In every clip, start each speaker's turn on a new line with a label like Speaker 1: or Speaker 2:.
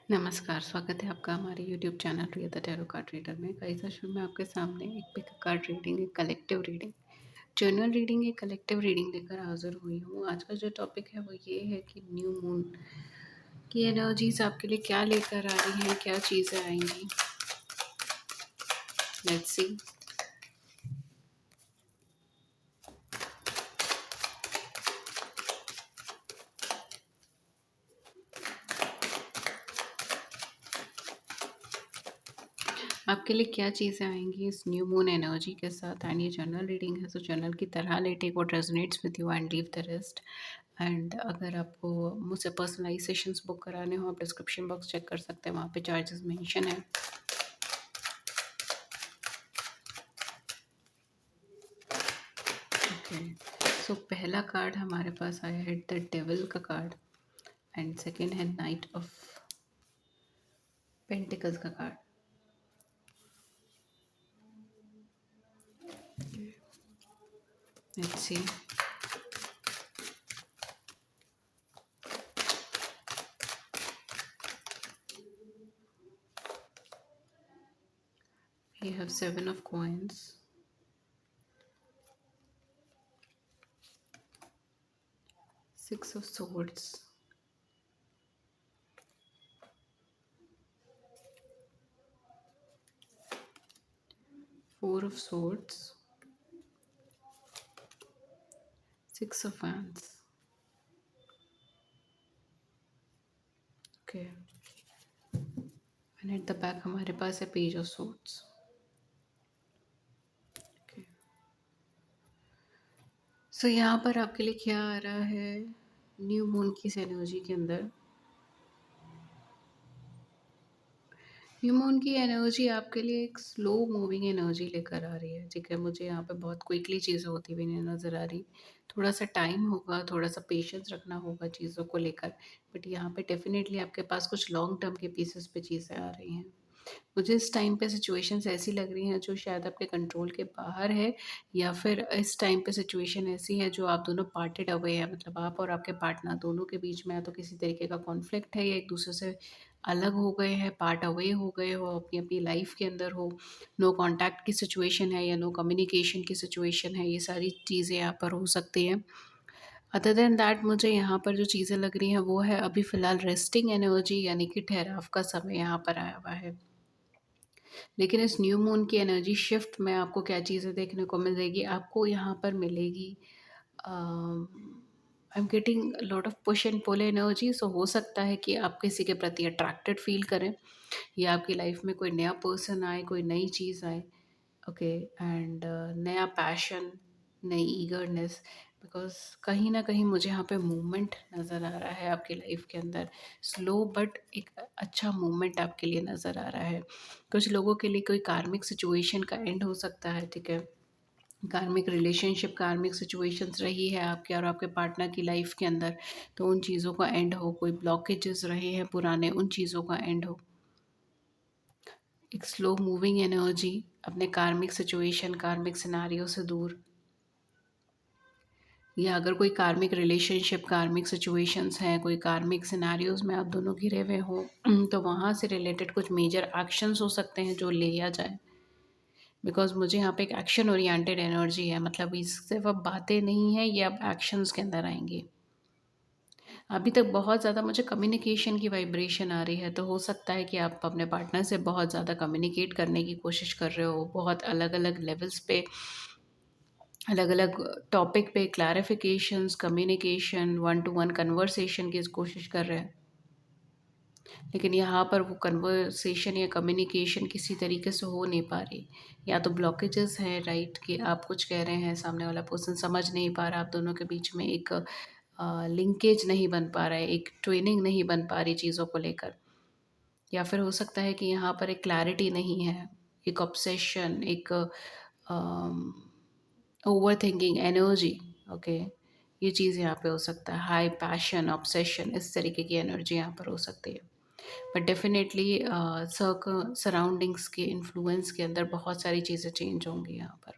Speaker 1: नमस्कार, स्वागत है आपका हमारे YouTube channel Riya the tarot card reader में। गाइस, आज मैं आपके सामने एक पिक कार्ड रीडिंग, एक कलेक्टिव रीडिंग, जनरल रीडिंग, एक कलेक्टिव रीडिंग लेकर हाजिर हुई हूँ। आज का जो टॉपिक है वो ये है कि न्यू मून की एनर्जीज आपके लिए क्या लेकर आ रही हैं, क्या चीज़ें आएंगी। Let's see. आपके लिए क्या चीज़ें आएंगी इस न्यू मून एनर्जी के साथ। एंड ये जनरल रीडिंग है, तो जनरल की तरह ले, take what resonates with you and leave the rest. And अगर आपको मुझसे पर्सनलाइज सेशंस बुक कराने हो, आप डिस्क्रिप्शन बॉक्स चेक कर सकते हैं, वहाँ पे चार्जेस मेंशन है। ओके, सो पहला कार्ड हमारे पास आया है द डेविल का कार्ड, एंड सेकंड है नाइट ऑफ पेंटिकल्स का card. Let's see. We have seven of coins, six of swords, four of swords, six of wands. Okay, and at the back हमारे पास है page of swords. Okay, so यहाँ पर आपके लिए क्या आ रहा है न्यू मून की इस एनर्जी के अंदर। न्यू मून की एनर्जी आपके लिए एक स्लो मूविंग एनर्जी लेकर आ रही है। ठीक है, मुझे यहाँ पे बहुत क्विकली चीज़ें होती हुई नहीं नज़र आ रही। थोड़ा सा टाइम होगा, थोड़ा सा पेशेंस रखना होगा चीज़ों को लेकर, बट यहाँ पे डेफिनेटली आपके पास कुछ लॉन्ग टर्म के पीसेस पे चीज़ें आ रही हैं। मुझे इस टाइम पे सिचुएशंस ऐसी लग रही हैं जो शायद आपके कंट्रोल के बाहर है, या फिर इस टाइम पे सिचुएशन ऐसी है जो आप दोनों पार्टेड अवे हैं, मतलब आप और आपके पार्टनर दोनों के बीच में या तो किसी तरीके का कॉन्फ्लिक्ट है, या एक दूसरे से अलग हो गए हैं, पार्ट अवे हो गए हो, अपनी अपनी लाइफ के अंदर हो, नो कांटेक्ट की सिचुएशन है या नो कम्युनिकेशन की सिचुएशन है। ये सारी चीज़ें यहाँ पर हो सकती हैं। अदर देन दैट, मुझे यहाँ पर जो चीज़ें लग रही हैं वो है अभी फ़िलहाल रेस्टिंग एनर्जी, यानी कि ठहराव का समय यहाँ पर आया हुआ है। लेकिन इस न्यू मून की एनर्जी शिफ्ट में आपको क्या चीज़ें देखने को मिलेगी, आपको यहाँ पर मिलेगी I am getting lot of push and pull energy. So हो सकता है कि आप किसी के प्रति अट्रैक्टेड फील करें, या आपकी लाइफ में कोई नया पर्सन आए, कोई नई चीज़ आए। ओके, एंड नया पैशन, नई ईगरनेस, बिकॉज कहीं ना कहीं मुझे यहाँ पे मूवमेंट नज़र आ रहा है आपकी लाइफ के अंदर। स्लो बट एक अच्छा मूवमेंट आपके लिए नज़र आ रहा है। कुछ लोगों के लिए कोई कार्मिक सिचुएशन का एंड हो सकता है। ठीक है, कार्मिक रिलेशनशिप, कार्मिक सिचुएशंस रही है आपके और आपके पार्टनर की लाइफ के अंदर, तो उन चीज़ों का एंड हो। कोई ब्लॉकेजेस रहे हैं पुराने, उन चीज़ों का एंड हो। एक स्लो मूविंग एनर्जी, अपने कार्मिक सिचुएशन, कार्मिक सिनारियो से दूर, या अगर कोई कार्मिक रिलेशनशिप, कार्मिक सिचुएशंस हैं, कोई कार्मिक सिनारियोज में आप दोनों घिरे हुए हो, तो वहाँ से रिलेटेड कुछ मेजर एक्शंस हो सकते हैं जो लिया जाए। बिकॉज मुझे यहाँ पे एक एक्शन ओरिएंटेड एनर्जी है, मतलब ये सिर्फ अब बातें नहीं है, ये अब एक्शंस के अंदर आएंगी। अभी तक बहुत ज़्यादा मुझे कम्युनिकेशन की वाइब्रेशन आ रही है, तो हो सकता है कि आप अपने पार्टनर से बहुत ज़्यादा कम्युनिकेट करने की कोशिश कर रहे हो, बहुत अलग अलग लेवल्स पे, अलग अलग टॉपिक पे clarifications, communication, one two one conversation की कोशिश कर रहे हैं। लेकिन यहाँ पर वो कन्वर्सेशन या कम्युनिकेशन किसी तरीके से हो नहीं पा रही, या तो ब्लॉकेजेस हैं, राइट, कि आप कुछ कह रहे हैं, सामने वाला पर्सन समझ नहीं पा रहा, आप दोनों के बीच में एक लिंकेज नहीं बन पा रहा है, एक ट्विनिंग नहीं बन पा रही चीज़ों को लेकर। या फिर हो सकता है कि यहाँ पर एक क्लैरिटी नहीं है, एक ऑब्सेशन, एक ओवर थिंकिंग एनर्जी। ओके, ये चीज़ यहाँ पे हो सकता है, हाई पैशन, ऑब्सेशन, इस तरीके की एनर्जी यहाँ पर हो सकती है। बट डेफिनेटली सराउंडिंग्स के इन्फ्लुएंस के अंदर बहुत सारी चीज़ें चेंज होंगी यहाँ पर।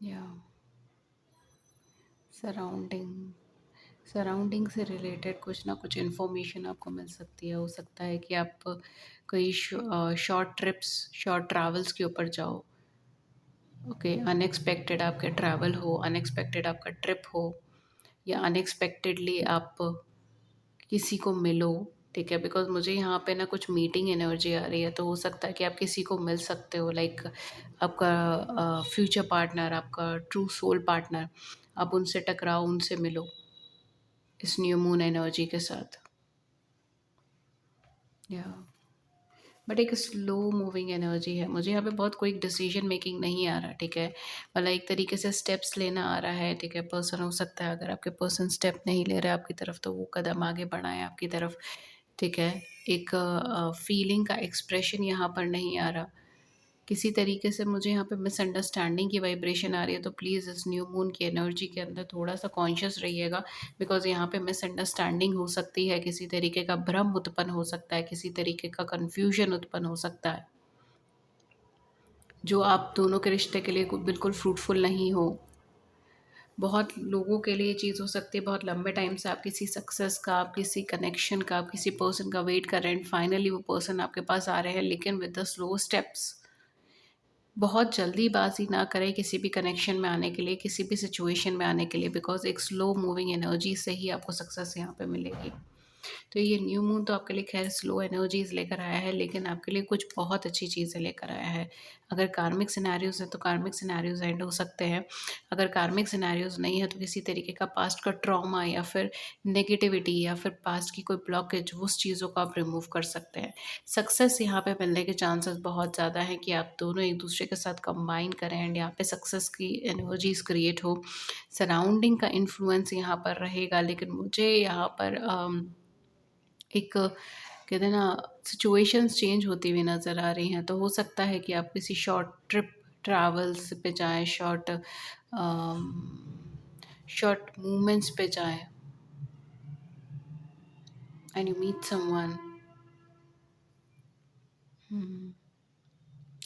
Speaker 1: या सराउंडिंग, सराउंडिंग से रिलेटेड कुछ ना कुछ इन्फॉर्मेशन आपको मिल सकती है। हो सकता है कि आप कोई शॉर्ट ट्रिप्स, शॉर्ट ट्रैवल्स के ऊपर जाओ। ओके, अनएक्सपेक्टेड आपके ट्रैवल हो, अनएक्सपेक्टेड आपका ट्रिप हो, या अनएक्सपेक्टेडली आप किसी को मिलो। ठीक है, बिकॉज़ मुझे यहाँ पे ना कुछ मीटिंग एनर्जी आ रही है, तो हो सकता है कि आप किसी को मिल सकते हो, लाइक आपका फ्यूचर पार्टनर, आपका ट्रू सोल पार्टनर, आप उनसे टकराओ, उनसे मिलो इस न्यू मून एनर्जी के साथ। या बट एक स्लो मूविंग एनर्जी है, मुझे यहाँ पे बहुत कोई डिसीजन मेकिंग नहीं आ रहा। ठीक है, मतलब एक तरीके से स्टेप्स लेना आ रहा है। ठीक है, पर्सन हो सकता है, अगर आपके पर्सन स्टेप नहीं ले रहा है आपकी तरफ, तो वो कदम आगे बढ़ाएं आपकी तरफ। ठीक है, एक फीलिंग का एक्सप्रेशन यहाँ पर नहीं आ रहा। किसी तरीके से मुझे यहाँ पे मिसअंडरस्टैंडिंग की वाइब्रेशन आ रही है, तो प्लीज़ इस न्यू मून की एनर्जी के अंदर थोड़ा सा कॉन्शियस रहिएगा। बिकॉज़ यहाँ पे मिसअंडरस्टैंडिंग हो सकती है, किसी तरीके का भ्रम उत्पन्न हो सकता है, किसी तरीके का कन्फ्यूजन उत्पन्न हो सकता है, जो आप दोनों के रिश्ते के लिए बिल्कुल फ्रूटफुल नहीं हो। बहुत लोगों के लिए ये चीज़ हो सकती है, बहुत लंबे टाइम से आप किसी सक्सेस का, आप किसी कनेक्शन का, आप किसी पर्सन का वेट कर रहे हैं, एंड फाइनली वो पर्सन आपके पास आ रहे हैं, लेकिन विद द स्लो स्टेप्स। बहुत जल्दीबाज़ी ना करें किसी भी कनेक्शन में आने के लिए, किसी भी सिचुएशन में आने के लिए, बिकॉज़ एक स्लो मूविंग एनर्जी से ही आपको सक्सेस यहाँ पे मिलेगी। तो ये न्यू मून तो आपके लिए खैर स्लो एनर्जीज़ लेकर आया है, लेकिन आपके लिए कुछ बहुत अच्छी चीज़ें लेकर आया है। अगर कार्मिक सिनेरियोज़ हैं, तो कार्मिक सिनेरियोज़ एंड हो सकते हैं। अगर कार्मिक सिनेरियोज़ नहीं है, तो किसी तरीके का पास्ट का ट्रॉमा या फिर नेगेटिविटी या फिर पास्ट की कोई ब्लॉकेज, उस चीज़ों को आप रिमूव कर सकते हैं। सक्सेस यहाँ पे मिलने के चांसेस बहुत ज़्यादा हैं कि आप दोनों एक दूसरे के साथ कंबाइन करें एंड यहाँ पे सक्सेस की एनर्जीज़ क्रिएट हो। सराउंडिंग का इन्फ्लुएंस यहाँ पर रहेगा, लेकिन मुझे यहाँ पर एक कहते हैं ना, सिचुएशंस चेंज होती हुई नज़र आ रही हैं। तो हो सकता है कि आप किसी शॉर्ट ट्रिप ट्रैवल्स पे जाएँ, शॉर्ट मूवमेंट्स पे जाएँ एंड यू मीट समवन। हुँ,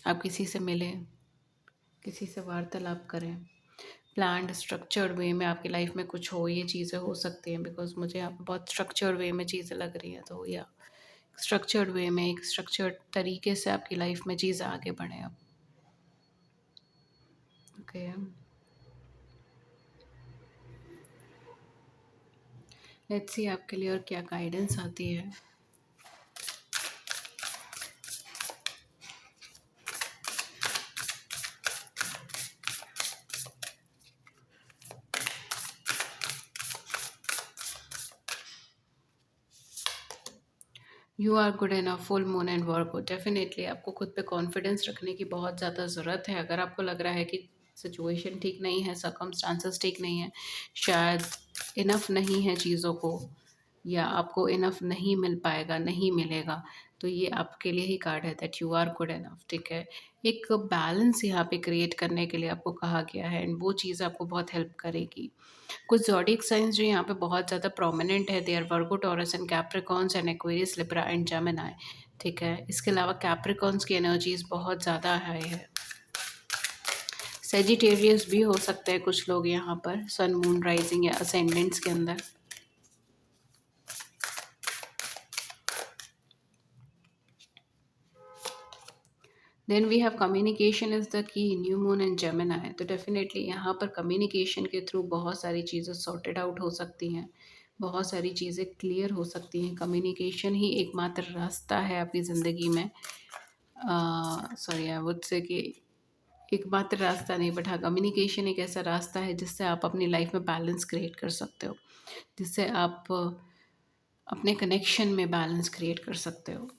Speaker 1: आप किसी से मिलें, किसी से वार्तालाप करें। प्लान्ड स्ट्रक्चर्ड वे में आपकी लाइफ में कुछ हो, ये चीज़ें हो सकती हैं, बिकॉज़ मुझे यहाँ पे बहुत स्ट्रक्चर्ड वे में चीज़ें लग रही हैं। तो या स्ट्रक्चर्ड वे में, एक स्ट्रक्चर्ड तरीके से आपकी लाइफ में चीज़ें आगे बढ़ें अब। ओके, लेट्स सी आपके लिए और क्या गाइडेंस आती है। You are good enough, full moon and Virgo. Definitely आपको खुद पे कॉन्फिडेंस रखने की बहुत ज़्यादा ज़रूरत है। अगर आपको लग रहा है कि सिचुएशन ठीक नहीं है, सर्कमस्टांसेस ठीक नहीं है, शायद इनफ नहीं है चीज़ों को, या आपको इनफ नहीं मिल पाएगा, नहीं मिलेगा, तो ये आपके लिए ही कार्ड है that you are good enough. ठीक है, एक बैलेंस यहाँ पे क्रिएट करने के लिए आपको कहा गया है, एंड वो चीज़ आपको बहुत हेल्प करेगी। कुछ ज़ोडिएक साइंस जो यहाँ पे बहुत ज़्यादा प्रोमिनेंट है, they are Virgo, Taurus and Capricorns and Aquarius, Libra and Gemini. ठीक है, इसके अलावा कैप्रिकॉर्न्स की एनर्जीज बहुत ज़्यादा हाई है। सेजिटेरियस भी हो सकते हैं कुछ लोग यहाँ पर, सन मून राइजिंग या असेंडेंट्स के अंदर। Then we have communication is the key, new moon and Gemini. तो डेफिनेटली यहाँ पर कम्युनिकेशन के थ्रू बहुत सारी चीज़ें सॉर्टेड आउट हो सकती हैं, बहुत सारी चीज़ें क्लियर हो सकती हैं। कम्युनिकेशन ही एकमात्र रास्ता है आपकी ज़िंदगी में, सॉरी आई वुड से कि एकमात्र रास्ता नहीं, बट हाँ, कम्युनिकेशन एक ऐसा रास्ता है जिससे आप अपनी लाइफ में बैलेंस क्रिएट कर सकते हो, जिससे आप अपने कनेक्शन में बैलेंस क्रिएट कर सकते हो।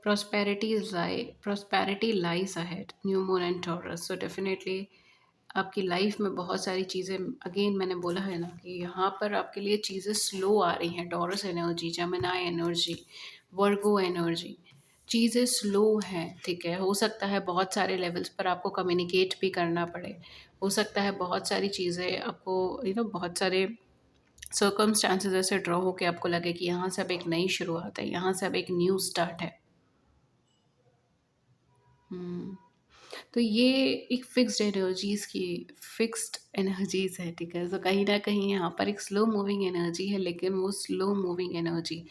Speaker 1: Prosperity lies ahead, new moon and Taurus. So definitely आपकी लाइफ में बहुत सारी चीज़ें, अगेन मैंने बोला है ना कि यहाँ पर आपके लिए चीज़ें स्लो आ रही हैं। टॉरस एनर्जी, जेमिनी एनर्जी, वर्गो एनर्जी, चीज़ें स्लो हैं। ठीक है, हो सकता है बहुत सारे लेवल्स पर आपको कम्युनिकेट भी करना पड़े, हो सकता है बहुत सारी चीज़ें आपको बहुत सारे सर्कमस्टांसेस ऐसे ड्रॉ हो के आपको लगे कि यहाँ से अब एक नई शुरुआत है, यहाँ से अब एक न्यू स्टार्ट है। हुँ। तो ये एक फिक्स्ड एनर्जीज़ है, ठीक है? तो कहीं न कहीं यहाँ पर एक स्लो मूविंग एनर्जी है, लेकिन वो स्लो मूविंग एनर्जी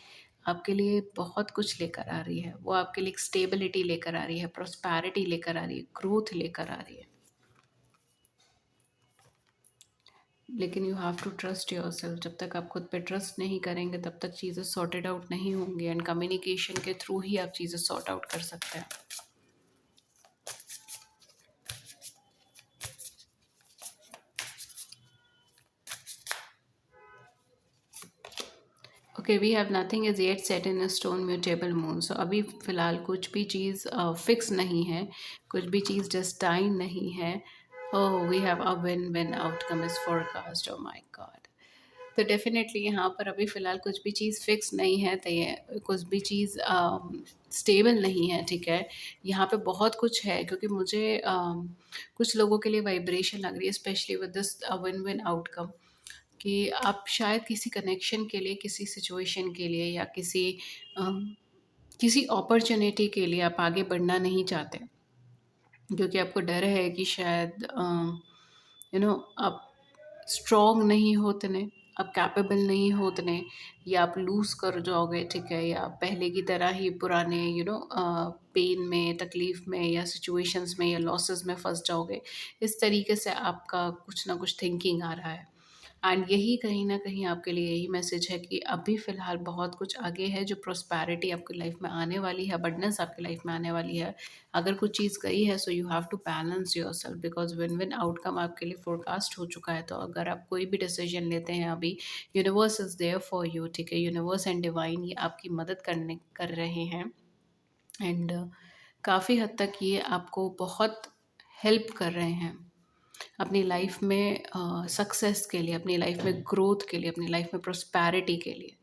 Speaker 1: आपके लिए बहुत कुछ लेकर आ रही है। वो आपके लिए एक स्टेबिलिटी लेकर आ रही है, प्रॉस्पेरिटी लेकर आ रही है, ग्रोथ लेकर आ रही है। लेकिन you have to trust yourself. जब तक आप खुद पे ट्रस्ट नहीं करेंगे, तब तक चीज़ें सॉर्टेड आउट नहीं होंगी, एंड कम्युनिकेशन के थ्रू ही आप चीज़ें सॉर्ट आउट कर सकते हैं। Okay, we have nothing is yet set in a stone mutable moon. So अभी फ़िलहाल कुछ भी चीज़ फिक्स नहीं है, कुछ भी चीज़ डेस्टाइन नहीं है। Oh, we have a win win outcome is forecast. Oh my god! तो डेफ़िनेटली यहाँ पर अभी फ़िलहाल कुछ भी चीज़ फ़िक्स नहीं है, तो ये कुछ भी चीज़ स्टेबल नहीं है, ठीक है? यहाँ पे बहुत कुछ है, क्योंकि मुझे कुछ लोगों के लिए वाइब्रेशन लग रही है, specially with this win win outcome, कि आप शायद किसी कनेक्शन के लिए, किसी सिचुएशन के लिए, या अम, किसी अपॉर्च्युनिटी के लिए आप आगे बढ़ना नहीं चाहते, क्योंकि आपको डर है कि शायद आप स्ट्रॉन्ग नहीं हो उतने, आप कैपेबल नहीं हो उतने, या आप लूज़ कर जाओगे, ठीक है? या आप पहले की तरह ही पुराने पेन में, तकलीफ़ में, या सिचुएशंस में, या लॉसेस में फँस जाओगे। इस तरीके से आपका कुछ ना कुछ थिंकिंग आ रहा है। एंड यही कहीं न कहीं आपके लिए यही मैसेज है कि अभी फ़िलहाल बहुत कुछ आगे है, जो प्रॉस्पेरिटी आपकी लाइफ़ में आने वाली है, अबंडेंस आपकी लाइफ़ में आने वाली है। अगर कुछ चीज़ गई है, so you have to balance yourself, because win win outcome आपके लिए फ़ोरकास्ट हो चुका है। तो अगर आप कोई भी डिसीज़न लेते हैं अभी, universe is there for you, ठीक है? यूनिवर्स एंड डिवाइन ये आपकी मदद करने कर रहे हैं, एंड काफ़ी हद तक ये आपको बहुत हेल्प कर रहे हैं अपनी लाइफ में सक्सेस के लिए, अपनी लाइफ में ग्रोथ के लिए, अपनी लाइफ में प्रॉस्पेरिटी के लिए।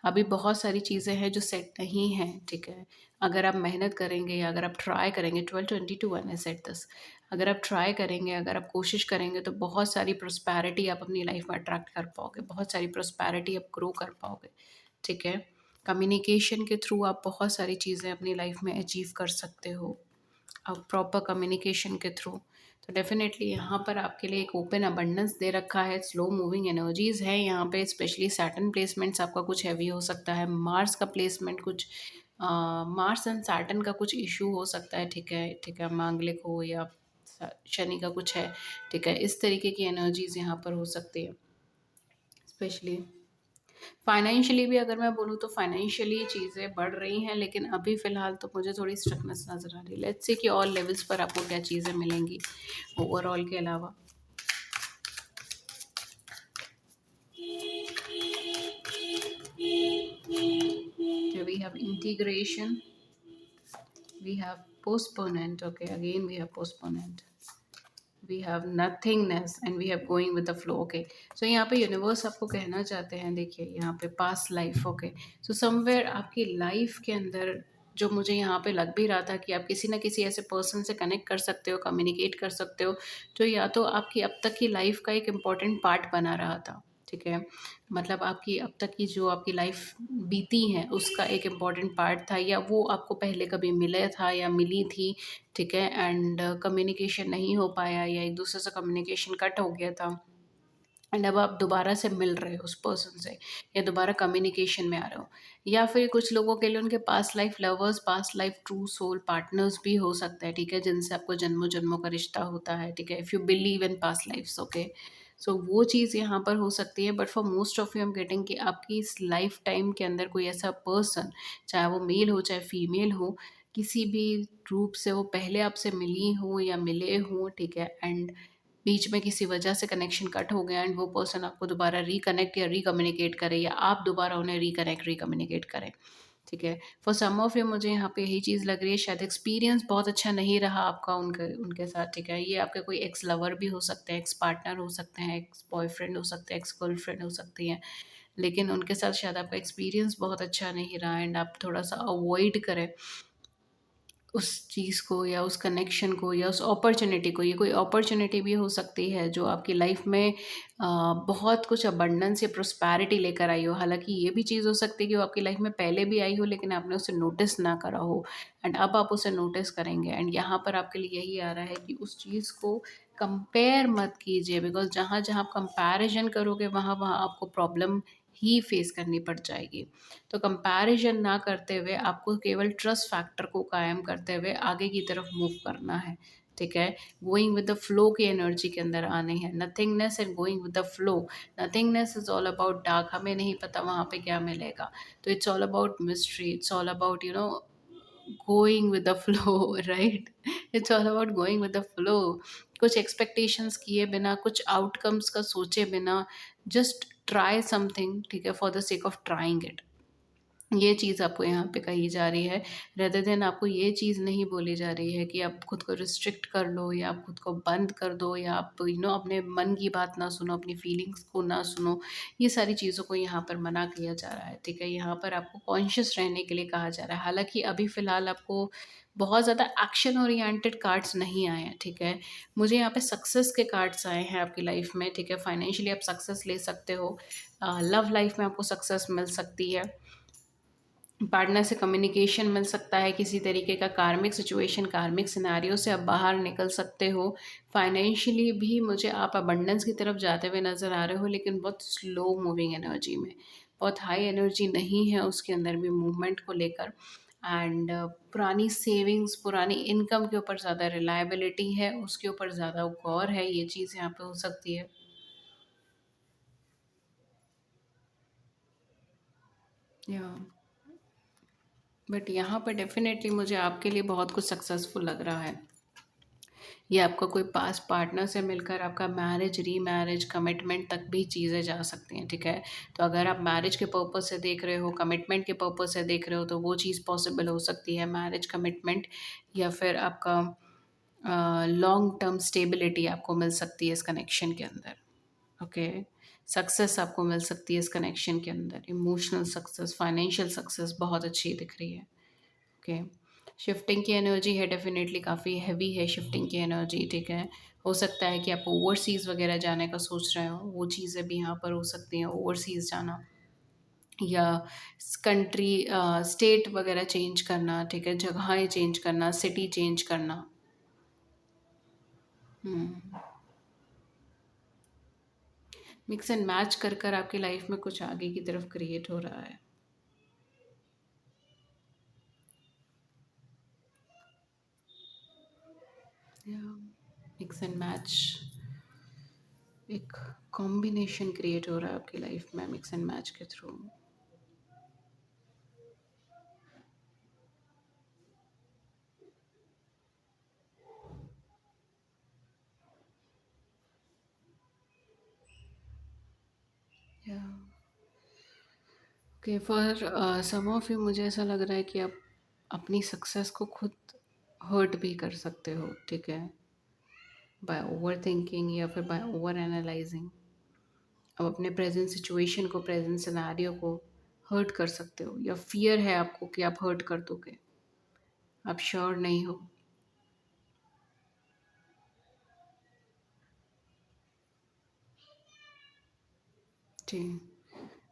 Speaker 1: अभी बहुत सारी चीज़ें हैं जो सेट नहीं हैं, ठीक है? अगर आप मेहनत करेंगे, या अगर आप ट्राई करेंगे, 12-22 आई सेड दिस, अगर आप ट्राई करेंगे, अगर आप कोशिश करेंगे, तो बहुत सारी प्रॉस्पेरिटी आप अपनी लाइफ में अट्रैक्ट कर पाओगे, बहुत सारी प्रॉस्पेरिटी आप ग्रो कर पाओगे, ठीक है? कम्युनिकेशन के थ्रू आप बहुत सारी चीज़ें अपनी लाइफ में अचीव कर सकते हो, प्रॉपर कम्युनिकेशन के थ्रू। तो डेफ़िनेटली यहाँ पर आपके लिए एक ओपन अबंडेंस दे रखा है, स्लो मूविंग एनर्जीज़ है यहाँ पे, स्पेशली सैटर्न प्लेसमेंट्स आपका कुछ हैवी हो सकता है, मार्स का प्लेसमेंट कुछ मार्स एंड सैटर्न का कुछ इश्यू हो सकता है, ठीक है? ठीक है, मांगलिक हो, या शनि का कुछ है, ठीक है? इस तरीके की एनर्जीज़ यहाँ पर हो सकती है, स्पेशली फाइनेंशियली भी। अगर मैं बोलूँ तो फाइनेंशियली चीज़ें बढ़ रही हैं, लेकिन अभी फ़िलहाल तो मुझे थोड़ी स्ट्रकनेस नज़र आ रही है। लेट्स सी कि ऑल लेवल्स पर आपको क्या चीज़ें मिलेंगी ओवरऑल के अलावा। Okay, we have integration, we have postponement, okay, again we have postponement, we have nothingness, and we have going with the flow. Okay, so यहाँ पे यूनिवर्स आपको कहना चाहते हैं, देखिए यहाँ पे past life, okay, so somewhere आपकी लाइफ के अंदर, जो मुझे यहाँ पे लग भी रहा था कि आप किसी ना किसी ऐसे पर्सन से कनेक्ट कर सकते हो, कम्युनिकेट कर सकते हो, जो या तो आपकी अब तक की लाइफ का एक इम्पॉर्टेंट पार्ट बना रहा था, ठीक है? मतलब आपकी अब तक की जो आपकी लाइफ बीती है, उसका एक इम्पॉर्टेंट पार्ट था, या वो आपको पहले कभी मिला था या मिली थी, ठीक है? एंड कम्युनिकेशन नहीं हो पाया, या एक दूसरे से कम्युनिकेशन कट हो गया था, एंड अब आप दोबारा से मिल रहे हो उस पर्सन से, या दोबारा कम्युनिकेशन में आ रहे हो, या फिर कुछ लोगों के लिए उनके past life lovers, past life true soul partners भी हो सकता है, ठीक है? जिनसे आपको जन्मों जन्मों का रिश्ता होता है, ठीक है? If you believe in past lifes, okay, so वो चीज़ यहाँ पर हो सकती है। But for most of you I am getting कि आपकी इस लाइफ टाइम के अंदर कोई ऐसा पर्सन, चाहे वो मेल हो चाहे फीमेल हो, किसी भी रूप से वो पहले आपसे मिली हो या मिले हों, ठीक है? एंड बीच में किसी वजह से कनेक्शन कट हो गया, एंड वो पर्सन आपको दोबारा रिकनेक्ट या रिकम्युनिकेट करे, या आप दोबारा उन्हें रिकनेक्ट रिकम्युनिकेट करें, ठीक है? फॉर सम ऑफ यू मुझे यहाँ पे यही चीज़ लग रही है, शायद एक्सपीरियंस बहुत अच्छा नहीं रहा आपका उनके उनके साथ, ठीक है? ये आपके कोई एक्स लवर भी हो सकते हैं, एक्स पार्टनर हो सकते हैं, एक्स बॉयफ्रेंड हो सकते हैं, एक्स गर्लफ्रेंड हो सकती हैं, लेकिन उनके साथ शायद आपका एक्सपीरियंस बहुत अच्छा नहीं रहा, एंड आप थोड़ा सा अवॉइड करें उस चीज़ को या उस कनेक्शन को या उस अपॉर्चुनिटी को, ये कोई अपॉर्चुनिटी भी हो सकती है जो आपकी लाइफ में बहुत कुछ अबंडेंस या प्रोस्पैरिटी लेकर आई हो। हालाँकि ये भी चीज़ हो सकती है कि वो आपकी लाइफ में पहले भी आई हो लेकिन आपने उसे नोटिस ना करा हो, एंड अब आप उसे नोटिस करेंगे। एंड यहाँ पर आपके लिए यही आ रहा है कि उस चीज़ को कंपेयर मत कीजिए, बिकॉज़ जहाँ-जहाँ आप कंपैरिज़न करोगे वहाँ-वहाँ आपको प्रॉब्लम ही फेस करनी पड़ जाएगी। तो कंपैरिजन ना करते हुए आपको केवल ट्रस्ट फैक्टर को कायम करते हुए आगे की तरफ मूव करना है, ठीक है? गोइंग विद द फ्लो की एनर्जी के अंदर आनी है, nothingness and going with the flow. Nothingness is all about dark, हमें नहीं पता वहाँ पे क्या मिलेगा, तो it's all about mystery, it's all about going with the flow right. It's all about going with the flow, कुछ एक्सपेक्टेशंस किए बिना, कुछ आउटकम्स का सोचे बिना, जस्ट ट्राई समथिंग, ठीक है, for the sake of trying it. ये चीज़ आपको यहाँ पे कही जा रही है, रेदर देन आपको ये चीज़ नहीं बोली जा रही है कि आप खुद को रिस्ट्रिक्ट कर लो या आप खुद को बंद कर दो या आप अपने मन की बात ना सुनो, अपनी फीलिंग्स को ना सुनो। ये सारी चीज़ों को यहाँ पर मना किया जा रहा है, ठीक है? यहाँ पर आपको कॉन्शियस रहने के लिए कहा जा रहा है। हालाँकि अभी फ़िलहाल आपको बहुत ज़्यादा एक्शन ओरिएंटेड कार्ड्स नहीं आए हैं, ठीक है? मुझे यहाँ पे सक्सेस के कार्ड्स आए हैं आपकी लाइफ़ में, ठीक है? फाइनेंशियली आप सक्सेस ले सकते हो, लव लाइफ़ में आपको सक्सेस मिल सकती है, पार्टनर से कम्युनिकेशन मिल सकता है, किसी तरीके का कार्मिक सिचुएशन, कार्मिक सिनेरियो से आप बाहर निकल सकते हो। फाइनेंशियली भी मुझे आप अबंडेंस की तरफ जाते हुए नज़र आ रहे हो, लेकिन बहुत स्लो मूविंग एनर्जी में, बहुत हाई एनर्जी नहीं है उसके अंदर भी मूवमेंट को लेकर। एंड पुरानी सेविंग्स, पुरानी इनकम के ऊपर ज़्यादा रिलायबिलिटी है, उसके ऊपर ज़्यादा गौर है, ये चीज़ यहाँ पे हो सकती है। या बट यहाँ पर डेफ़िनेटली मुझे आपके लिए बहुत कुछ सक्सेसफुल लग रहा है। ये आपका कोई पास पार्टनर से मिलकर आपका मैरिज, रीमैरिज, कमिटमेंट तक भी चीज़ें जा सकती हैं, ठीक है? तो अगर आप मैरिज के पर्पज़ से देख रहे हो, कमिटमेंट के पर्पज़ से देख रहे हो, तो वो चीज़ पॉसिबल हो सकती है, मैरिज, कमिटमेंट, या फिर आपका लॉन्ग टर्म स्टेबिलिटी आपको मिल सकती है इस कनेक्शन के अंदर, ओके? सक्सेस आपको मिल सकती है इस कनेक्शन के अंदर, इमोशनल सक्सेस, फाइनेंशियल सक्सेस बहुत अच्छी दिख रही है। ओके, शिफ्टिंग की एनर्जी है, डेफिनेटली काफ़ी हैवी है शिफ्टिंग की एनर्जी, ठीक है? हो सकता है कि आप ओवरसीज़ वगैरह जाने का सोच रहे हो, वो चीज़ें भी यहाँ पर हो सकती हैं, ओवरसीज़ जाना या कंट्री, स्टेट वगैरह चेंज करना, ठीक है? जगहें चेंज करना, सिटी चेंज करना। मिक्स एंड मैच कर कर आपकी लाइफ में कुछ आगे की तरफ क्रिएट हो रहा है। मिक्स एंड मैच, एक कॉम्बिनेशन क्रिएट हो रहा है आपकी लाइफ में मिक्स एंड मैच के थ्रू। या okay, for some of you मुझे ऐसा लग रहा है कि आप अपनी सक्सेस को खुद हर्ट भी कर सकते हो, ठीक है? बाय ओवर थिंकिंग या फिर बाय ओवर एनालाइजिंग आप अपने प्रेजेंट सिचुएशन को, प्रेजेंट सिनेरियो को हर्ट कर सकते हो, या फियर है आपको कि आप हर्ट कर दोगे, आप श्योर नहीं हो। जी,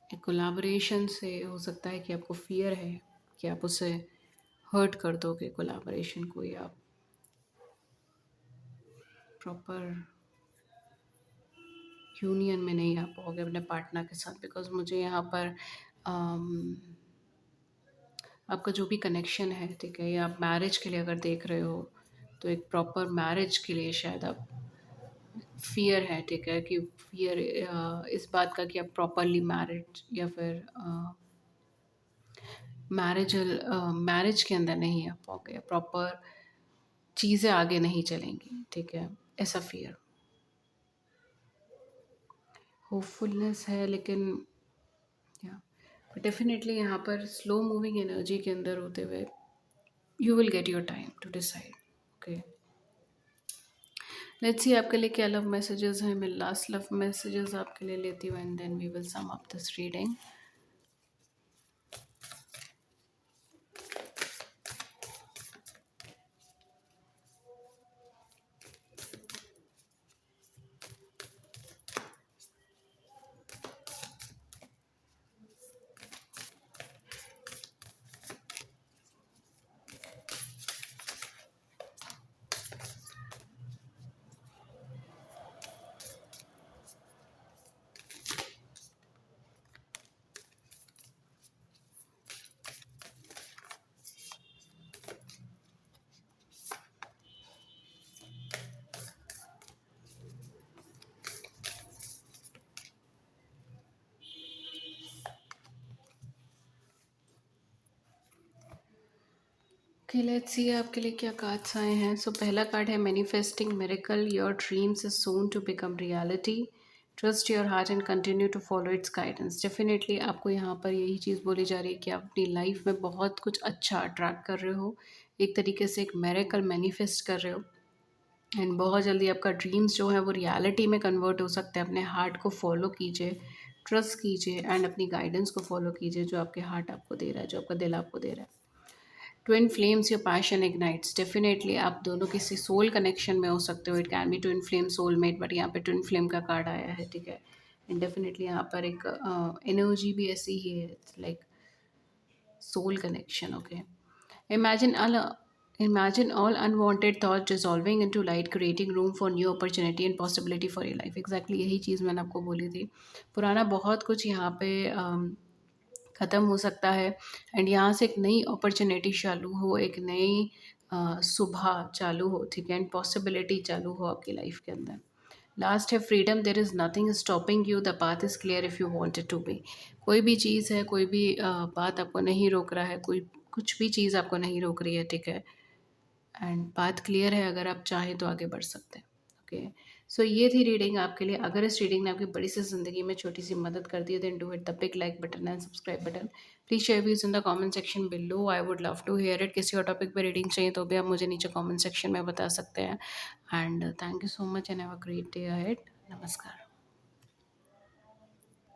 Speaker 1: एक कोलैबोरेशन से हो सकता है कि आपको फियर है कि आप उसे हर्ट कर दोगे, कोलैबोरेशन को, या प्रॉपर यूनियन में नहीं आ पाओगे अपने पार्टनर के साथ, बिकॉज मुझे यहाँ पर अम, आपका जो भी कनेक्शन है, ठीक है, या आप मैरिज के लिए अगर देख रहे हो, तो एक प्रॉपर मैरिज के लिए शायद आप फियर है, ठीक है, कि फियर इस बात का कि आप प्रॉपरली मैरिड या फिर मैरिज के अंदर नहीं आ पाओगे, प्रॉपर चीज़ें आगे नहीं चलेंगी, ठीक है, ऐसा फियर। होपफुलनेस है, लेकिन या डेफिनेटली यहाँ पर स्लो मूविंग एनर्जी के अंदर होते हुए you will get your time to decide, okay? Let's see आपके लिए क्या लव मैसेजेस हैं। मैं लास्ट लव मैसेजेस आपके लिए लेती हूँ and then we will sum up this reading. Okay, let's see आपके लिए क्या कार्ड्स आए हैं। सो पहला कार्ड है manifesting miracle, your dreams is soon to become reality, trust your heart and continue to follow its guidance. Definitely आपको यहाँ पर यही चीज़ बोली जा रही है कि आप अपनी लाइफ में बहुत कुछ अच्छा अट्रैक्ट कर रहे हो, एक तरीके से एक मिरेकल मैनिफेस्ट कर रहे हो, एंड बहुत जल्दी आपका ड्रीम्स जो है वो रियलिटी में कन्वर्ट हो सकता है। अपने हार्ट को फॉलो कीजिए, ट्रस्ट कीजिए एंड अपनी गाइडेंस को फॉलो कीजिए जो आपके हार्ट आपको दे रहा है, जो आपका दिल आपको दे रहा है। Twin flames your passion ignites, definitely आप दोनों किसी सोल कनेक्शन में हो सकते हो। It can be twin flame soulmate, but यहाँ पे ट्विन फ्लेम का कार्ड आया है, ठीक है। एंड डेफिनेटली यहाँ पर एक एनर्जी भी ऐसी ही है, it's like soul connection. Okay, imagine all unwanted thoughts dissolving into light, creating room for new opportunity and possibility for your life. Exactly यही चीज़ मैंने आपको बोली थी। पुराना बहुत कुछ यहाँ पे ख़त्म हो सकता है, एंड यहाँ से एक नई अपॉर्चुनिटी चालू हो, एक नई सुबह चालू हो, ठीक है, एंड पॉसिबिलिटी चालू हो आपकी लाइफ के अंदर। लास्ट है freedom, there is nothing stopping you, the path is clear if you wanted to be. कोई भी चीज़ है, कोई भी बात आपको नहीं रोक रहा है, कोई कुछ भी चीज़ आपको नहीं रोक रही है, ठीक है, एंड पाथ क्लियर है, अगर आप चाहें तो आगे बढ़ सकते हैं। ओके, सो ये थी रीडिंग आपके लिए। अगर इस रीडिंग ने आपकी बड़ी सी ज़िंदगी में छोटी सी मदद कर दी है, then do hit the big like button and subscribe button. Please share views in the comment section below, I would love to hear it. किसी और टॉपिक पे रीडिंग चाहिए तो भी आप मुझे नीचे कमेंट सेक्शन में बता सकते हैं। And thank you so much and have a great day ahead. नमस्कार।